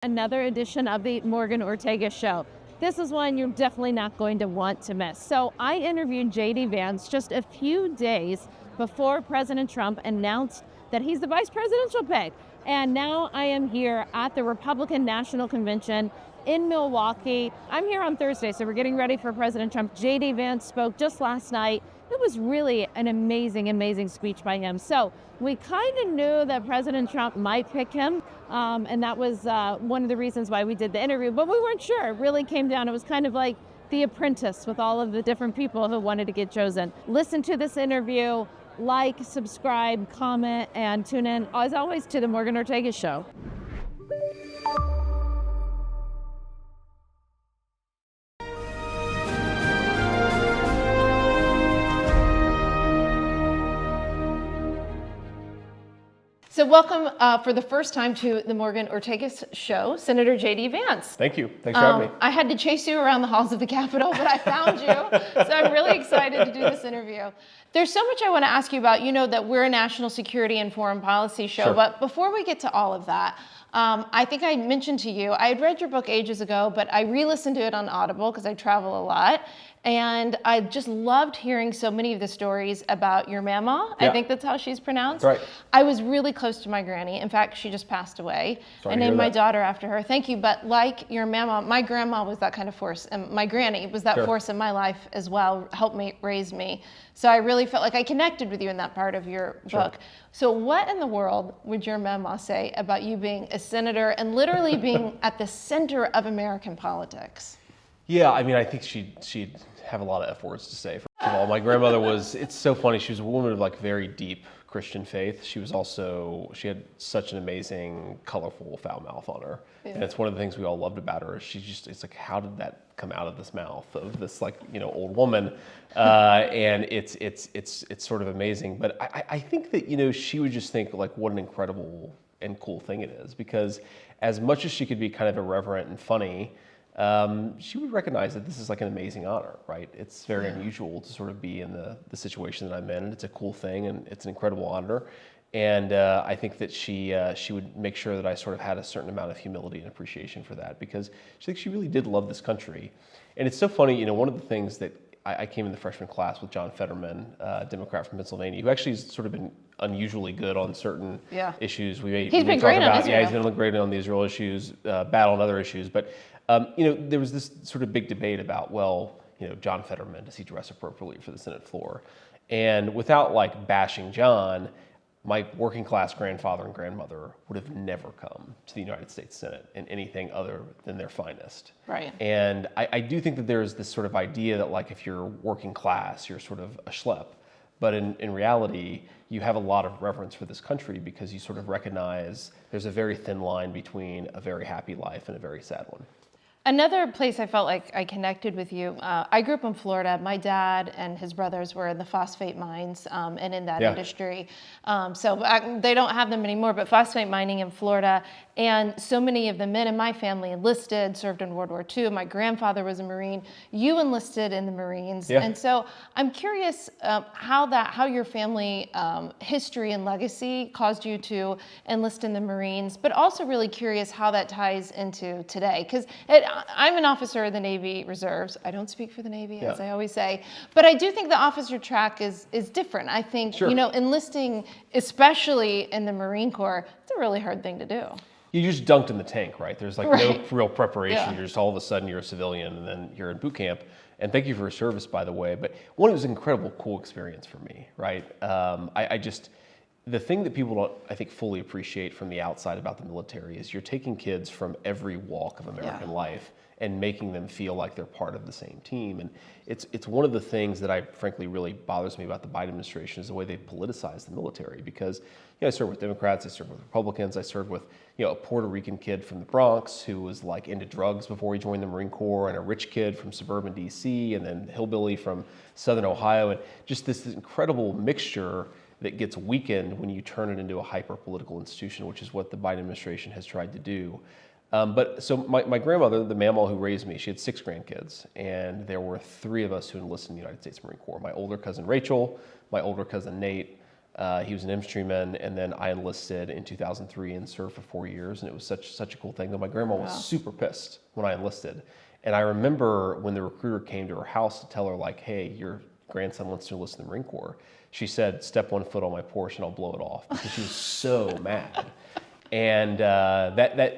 Another edition of the Morgan Ortagus Show. This is one you're definitely not going to want to miss. So I interviewed J.D. Vance just a few days before President Trump announced that he's the vice presidential pick. And now I am here at the Republican National Convention in Milwaukee. I'm here on Thursday, so we're getting ready for President Trump. J.D. Vance spoke just last night. It was really an amazing speech by him. So we kind of knew that President Trump might pick him, and that was one of the reasons why we did the interview, but we weren't sure. It really came down, it was kind of like The Apprentice with all of the different people who wanted to get chosen. Listen to this interview, like, subscribe, comment, and tune in, as always, to the Morgan Ortagus Show. So welcome for the first time to the Morgan Ortagus Show, Senator J.D. Vance. Thank you. Thanks for having me. I had to chase you around the halls of the Capitol, but I found you. So I'm really excited to do this interview. There's so much I want to ask you about. You know that we're a national security and foreign policy show, Sure. But before we get to all of that, I think I mentioned to you, I had read your book ages ago, but I re-listened to it on Audible because I travel a lot. And I just loved hearing so many of the stories about your mama. Yeah. I think that's how she's pronounced. Right. I was really close to my granny. In fact, she just passed away. Sorry I to hear named my that. daughter after her. Thank you. But like your mama, my grandma was that kind of force. And my granny was that Sure. force in my life as well, helped me raise me. So I really felt like I connected with you in that part of your Sure. book. So what in the world would your mama say about you being a senator and literally being at the center of American politics? Yeah, I mean, I think she'd have a lot of F words to say. First of all, my grandmother was, it's so funny, she was a woman of like very deep Christian faith. She was also, she had such an amazing, colorful foul mouth on her. Yeah. And it's one of the things we all loved about her. She just, it's like, how did that come out of this mouth of this like, you know, old woman? And it's sort of amazing. But I think that, you know, she would just think like, what an incredible and cool thing it is. Because as much as she could be kind of irreverent and funny, she would recognize that this is like an amazing honor, right? It's very unusual to sort of be in the situation that I'm in, and it's a cool thing, and it's an incredible honor. And I think that she would make sure that I sort of had a certain amount of humility and appreciation for that, because she really did love this country. And it's so funny, you know, one of the things that I came in the freshman class with John Fetterman, Democrat from Pennsylvania, who actually has sort of been unusually good on certain issues. He's been great on Israel. Yeah, he's been great on the Israel issues, battle on other issues. But you know, there was this sort of big debate about, well, you know, John Fetterman, does he dress appropriately for the Senate floor? And without like bashing John, my working class grandfather and grandmother would have never come to the United States Senate in anything other than their finest. Right. And I do think that there's this sort of idea that like if you're working class, you're sort of a schlep. But in reality, you have a lot of reverence for this country because you sort of recognize there's a very thin line between a very happy life and a very sad one. Another place I felt like I connected with you, I grew up in Florida. My dad and his brothers were in the phosphate mines and in that industry. They don't have them anymore, but phosphate mining in Florida. And so many of the men in my family enlisted, served in World War II. My grandfather was a Marine. You enlisted in the Marines. Yeah. And so I'm curious how your family history and legacy caused you to enlist in the Marines, but also really curious how that ties into today. Because I'm an officer of the Navy Reserves. I don't speak for the Navy, as I always say, but I do think the officer track is different. I think, you know, enlisting, especially in the Marine Corps, it's a really hard thing to do. You just dunked in the tank, right? There's like no real preparation. You're just all of a sudden you're a civilian and then you're in boot camp. And thank you for your service, by the way. But one, it was an incredible, cool experience for me, right? The thing that people don't, I think, fully appreciate from the outside about the military is you're taking kids from every walk of American life and making them feel like they're part of the same team. And it's one of the things that frankly really bothers me about the Biden administration is the way they politicize the military. Because, you know, I served with Democrats, I served with Republicans, I served with, you know, a Puerto Rican kid from the Bronx who was like into drugs before he joined the Marine Corps, and a rich kid from suburban DC, and then hillbilly from Southern Ohio, and just this incredible mixture that gets weakened when you turn it into a hyper-political institution, which is what the Biden administration has tried to do. So my grandmother, the mammal who raised me, she had 6 grandkids, and there were 3 of us who enlisted in the United States Marine Corps. My older cousin Rachel, my older cousin Nate, He was an infantryman, and then I enlisted in 2003 and served for 4 years, and it was such a cool thing. Though my grandma was super pissed when I enlisted, and I remember when the recruiter came to her house to tell her like, "Hey, your grandson wants to enlist in the Marine Corps." She said, "Step 1 foot on my porch and I'll blow it off," because she was so mad. And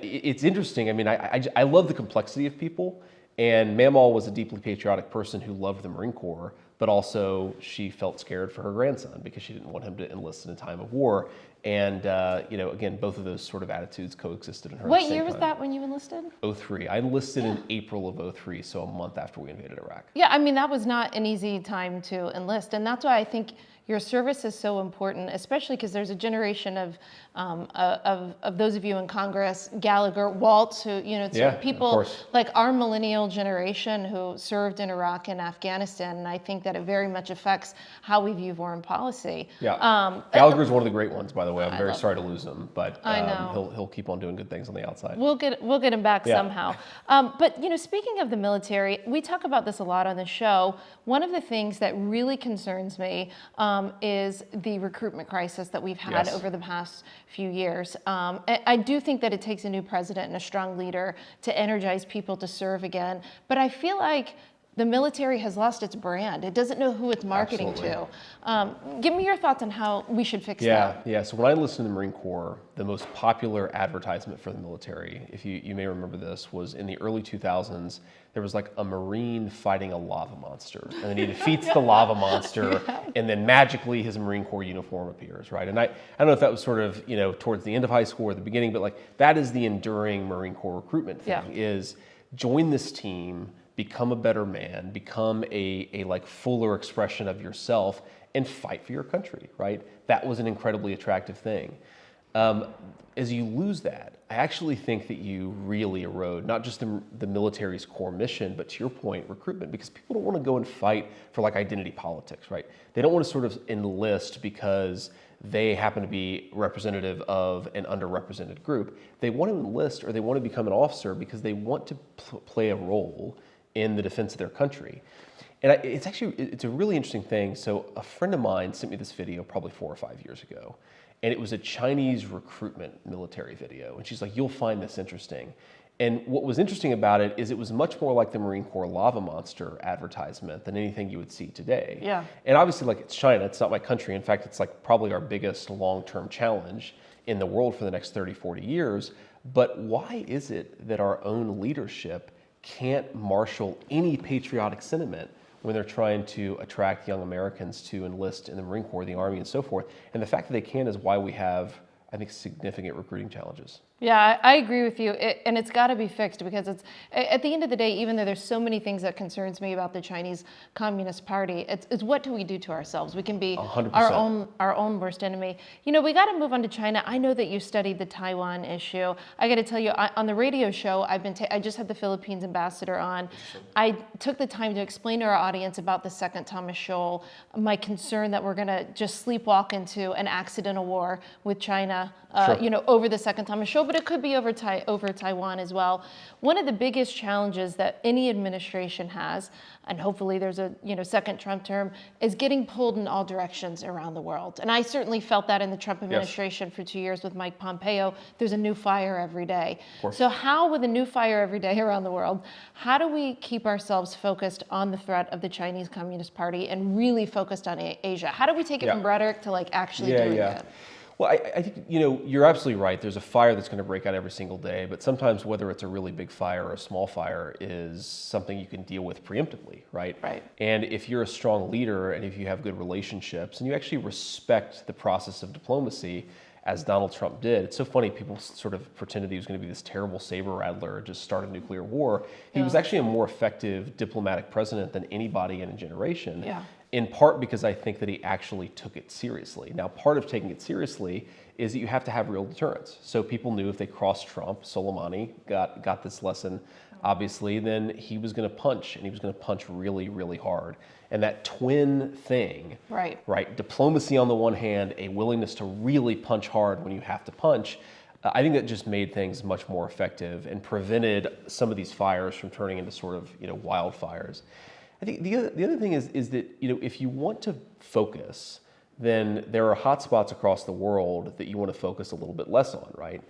it's interesting. I mean, I love the complexity of people. And Mamaw was a deeply patriotic person who loved the Marine Corps, but also she felt scared for her grandson because she didn't want him to enlist in a time of war. And, again, both of those sort of attitudes coexisted in her. What year was that when you enlisted? '03. I enlisted in April of '03, so a month after we invaded Iraq. Yeah, I mean, that was not an easy time to enlist. And that's why I think your service is so important, especially because there's a generation of those of you in Congress, Gallagher, Waltz, who, people like our millennial generation who served in Iraq and Afghanistan. And I think that it very much affects how we view foreign policy. Yeah. Gallagher's one of the great ones, by the way. I'm very sorry to lose him, but he'll keep on doing good things on the outside. We'll get him back somehow. But speaking of the military, we talk about this a lot on the show. One of the things that really concerns me is the recruitment crisis that we've had over the past few years. I do think that it takes a new president and a strong leader to energize people to serve again. But I feel like the military has lost its brand. It doesn't know who it's marketing to. Give me your thoughts on how we should fix that. Yeah. So when I enlisted in the Marine Corps, the most popular advertisement for the military, if you may remember this, was in the early 2000s. There was like a Marine fighting a lava monster, and then he defeats the lava monster, and then magically his Marine Corps uniform appears, right? And I don't know if that was sort of towards the end of high school or the beginning, but like that is the enduring Marine Corps recruitment thing: is join this team, become a better man, become a like fuller expression of yourself, and fight for your country, right? That was an incredibly attractive thing. As you lose that, I actually think that you really erode not just the military's core mission, but to your point, recruitment, because people don't want to go and fight for like identity politics, right? They don't want to sort of enlist because they happen to be representative of an underrepresented group. They want to enlist or they want to become an officer because they want to play a role in the defense of their country. And it's a really interesting thing. So a friend of mine sent me this video probably 4 or 5 years ago, and it was a Chinese recruitment military video. And she's like, "You'll find this interesting." And what was interesting about it is it was much more like the Marine Corps lava monster advertisement than anything you would see today. Yeah. And obviously, like, it's China, it's not my country. In fact, it's like probably our biggest long-term challenge in the world for the next 30, 40 years. But why is it that our own leadership can't marshal any patriotic sentiment when they're trying to attract young Americans to enlist in the Marine Corps, the Army, and so forth? And the fact that they can is why we have, I think, significant recruiting challenges. Yeah, I agree with you, and it's got to be fixed because it's at the end of the day, even though there's so many things that concerns me about the Chinese Communist Party, it's what do we do to ourselves? We can be 100%. our own worst enemy. We got to move on to China. I know that you studied the Taiwan issue. I got to tell you, on the radio show, I just had the Philippines ambassador on. I took the time to explain to our audience about the second Thomas Shoal, my concern that we're going to just sleepwalk into an accidental war with China, over the second Thomas Shoal. But it could be over Taiwan as well. One of the biggest challenges that any administration has, and hopefully there's a second Trump term, is getting pulled in all directions around the world. And I certainly felt that in the Trump administration for 2 years with Mike Pompeo. There's a new fire every day. So how, with a new fire every day around the world, how do we keep ourselves focused on the threat of the Chinese Communist Party and really focused on Asia? How do we take it from rhetoric to like actually doing it? Well, I think, you're absolutely right. There's a fire that's going to break out every single day, but sometimes whether it's a really big fire or a small fire is something you can deal with preemptively, right? Right. And if you're a strong leader and if you have good relationships and you actually respect the process of diplomacy, as Donald Trump did. It's so funny, people sort of pretended he was going to be this terrible saber rattler, just start a nuclear war. He was actually a more effective diplomatic president than anybody in a generation. In part because I think that he actually took it seriously. Now, part of taking it seriously is that you have to have real deterrence. So people knew if they crossed Trump, Soleimani got this lesson, obviously, then he was going to punch, and he was going to punch really, really hard. And that twin thing, right? Diplomacy on the one hand, a willingness to really punch hard when you have to punch, I think that just made things much more effective and prevented some of these fires from turning into sort of wildfires. I think the other thing is that if you want to focus, then there are hotspots across the world that you want to focus a little bit less on, right?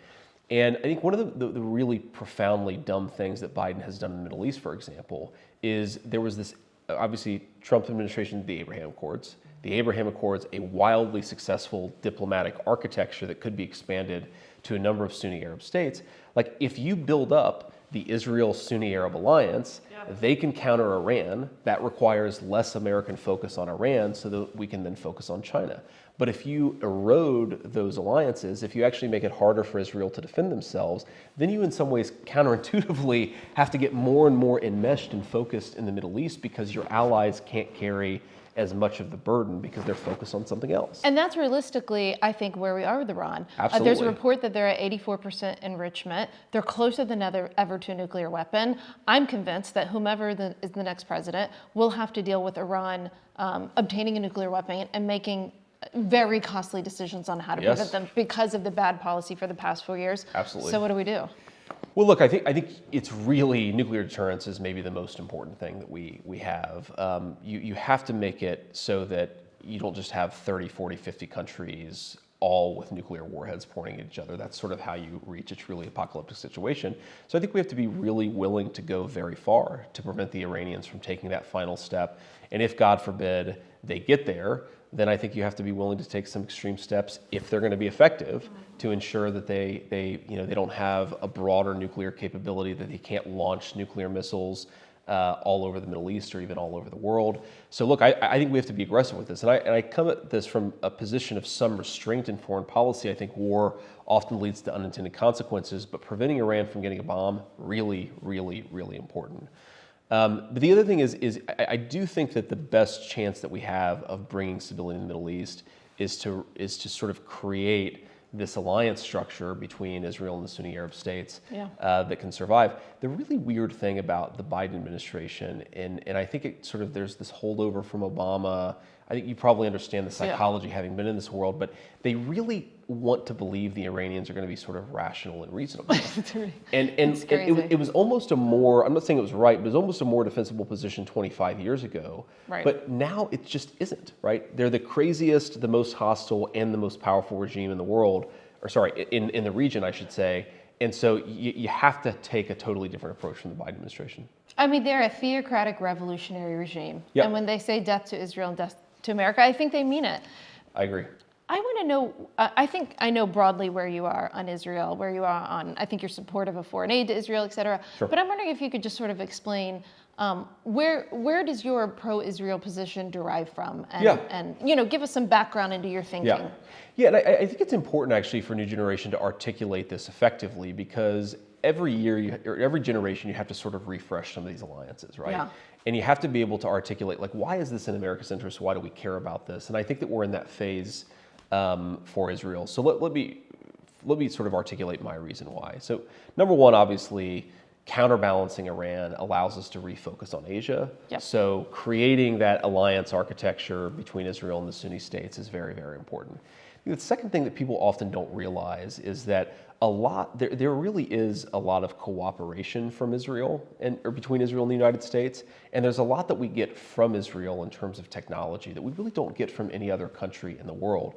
And I think one of the really profoundly dumb things that Biden has done in the Middle East, for example, is there was this, obviously, Trump administration did the Abraham Accords. The Abraham Accords, a wildly successful diplomatic architecture that could be expanded to a number of Sunni Arab states. Like, if you build up the Israel-Sunni Arab alliance, they can counter Iran. That requires less American focus on Iran so that we can then focus on China. But if you erode those alliances, if you actually make it harder for Israel to defend themselves, then you in some ways counterintuitively have to get more and more enmeshed and focused in the Middle East because your allies can't carry as much of the burden because they're focused on something else. And that's realistically, I think, where we are with Iran. Absolutely. There's a report that they're at 84% enrichment. They're closer than ever to a nuclear weapon. I'm convinced that whomever is the next president will have to deal with Iran obtaining a nuclear weapon and making very costly decisions on how to prevent them because of the bad policy for the past 4 years. Absolutely. So what do we do? Well, look, I think it's really, nuclear deterrence is maybe the most important thing that we have. You have to make it so that you don't just have 30, 40, 50 countries all with nuclear warheads pointing at each other. That's sort of how you reach a truly apocalyptic situation. So I think we have to be really willing to go very far to prevent the Iranians from taking that final step. And if, God forbid, they get there, then I think you have to be willing to take some extreme steps if they're going to be effective to ensure that they don't have a broader nuclear capability, that they can't launch nuclear missiles all over the Middle East or even all over the world. So look, I think we have to be aggressive with this. And I come at this from a position of some restraint in foreign policy. I think war often leads to unintended consequences, but preventing Iran from getting a bomb, really, really, really important. But the other thing is I do think that the best chance that we have of bringing stability in the Middle East is to sort of create this alliance structure between Israel and the Sunni Arab states that can survive. The really weird thing about the Biden administration, and I think it sort of, there's this holdover from Obama. I think you probably understand the psychology having been in this world, but they really want to believe the Iranians are going to be sort of rational and reasonable. And it was almost a more, I'm not saying it was right, but it was almost a more defensible position 25 years ago. Right. But now it just isn't, right? They're the craziest, the most hostile, and the most powerful regime in the world, or sorry, in the region, I should say. And so you have to take a totally different approach from the Biden administration. I mean, they're a theocratic revolutionary regime. Yep. And when they say death to Israel and death to America, I think they mean it. I agree. I want to know, I think I know broadly where you are on Israel, where you are on, I think you're supportive of foreign aid to Israel, et cetera. Sure. But I'm wondering if you could just sort of explain where does your pro-Israel position derive from? And give us some background into your thinking. Yeah, and I think it's important actually for a new generation to articulate this effectively, because every year or every generation you have to sort of refresh some of these alliances, right? Yeah. And you have to be able to articulate, like, why is this in America's interest? Why do we care about this? And I think that we're in that phase for Israel. So let me sort of articulate my reason why. So number one, obviously, counterbalancing Iran allows us to refocus on Asia. Yep. So creating that alliance architecture between Israel and the Sunni states is very, very important. The second thing that people often don't realize is that there really is a lot of cooperation from Israel or between Israel and the United States, and there's a lot that we get from Israel in terms of technology that we really don't get from any other country in the world.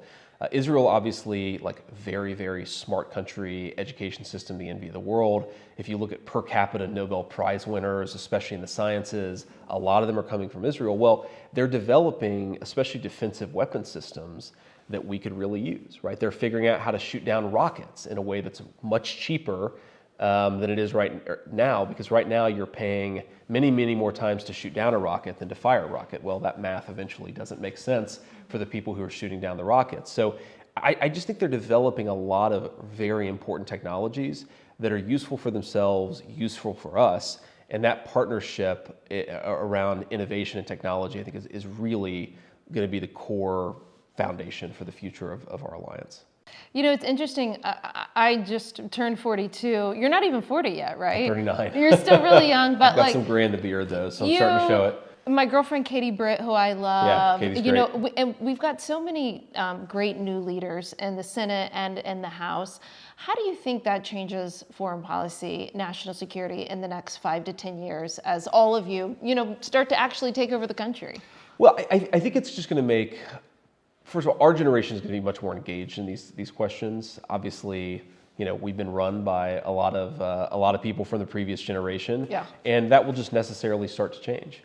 Israel, obviously, like very, very smart country, education system, the envy of the world. If you look at per capita Nobel Prize winners, especially in the sciences, a lot of them are coming from Israel. Well, they're developing, especially defensive weapon systems that we could really use, right? They're figuring out how to shoot down rockets in a way that's much cheaper than it is right now, because right now you're paying many, many more times to shoot down a rocket than to fire a rocket. Well, that math eventually doesn't make sense for the people who are shooting down the rockets. So I just think they're developing a lot of very important technologies that are useful for themselves, useful for us, and that partnership around innovation and technology, I think, is really going to be the core foundation for the future of our alliance. You know, it's interesting. I just turned 42. You're not even 40 yet, right? I'm 39. You're still really young, but I've got some gray in the beard though, so I'm starting to show it. My girlfriend Katie Britt, who I love, Katie's great. And we've got so many great new leaders in the Senate and in the House. How do you think that changes foreign policy, national security in the next 5 to 10 years as all of you, start to actually take over the country? Well, I think it's just going to make First of all, our generation is going to be much more engaged in these questions. Obviously, we've been run by a lot of people from the previous generation, and that will just necessarily start to change.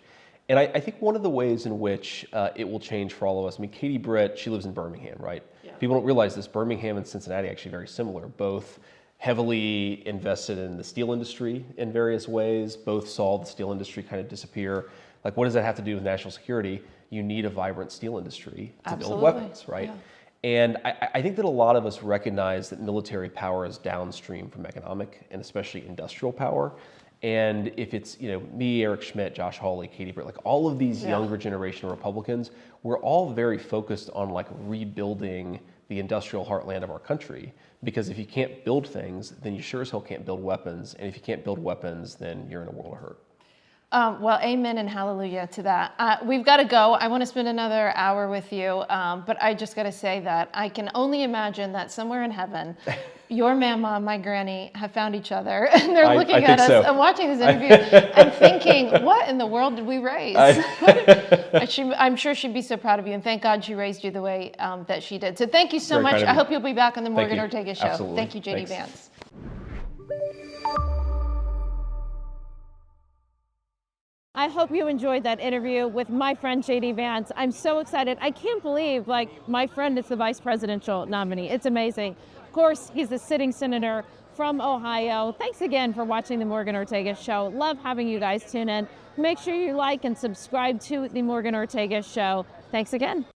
And I think one of the ways in which it will change for all of us, I mean, Katie Britt, she lives in Birmingham, right? Yeah. People don't realize this. Birmingham and Cincinnati are actually very similar, both heavily invested in the steel industry in various ways, both saw the steel industry kind of disappear. Like, what does that have to do with national security? You need a vibrant steel industry to build weapons, right? Yeah. And I think that a lot of us recognize that military power is downstream from economic and especially industrial power. And if it's, me, Eric Schmidt, Josh Hawley, Katie Britt, like all of these younger generation Republicans, we're all very focused on like rebuilding the industrial heartland of our country. Because if you can't build things, then you sure as hell can't build weapons. And if you can't build weapons, then you're in a world of hurt. Well, amen and hallelujah to that. We've got to go. I want to spend another hour with you, but I just got to say that I can only imagine that somewhere in heaven, your mama and my granny have found each other, and they're looking at us and watching this interview and thinking, what in the world did we raise? I'm sure she'd be so proud of you, and thank God she raised you the way that she did. So thank you so much. I hope you'll be back on the Morgan Ortagus Show. Absolutely. Thank you, JD Vance. I hope you enjoyed that interview with my friend JD Vance. I'm so excited. I can't believe, my friend is the vice presidential nominee. It's amazing. Of course, he's a sitting senator from Ohio. Thanks again for watching the Morgan Ortagus Show. Love having you guys tune in. Make sure you like and subscribe to the Morgan Ortagus Show. Thanks again.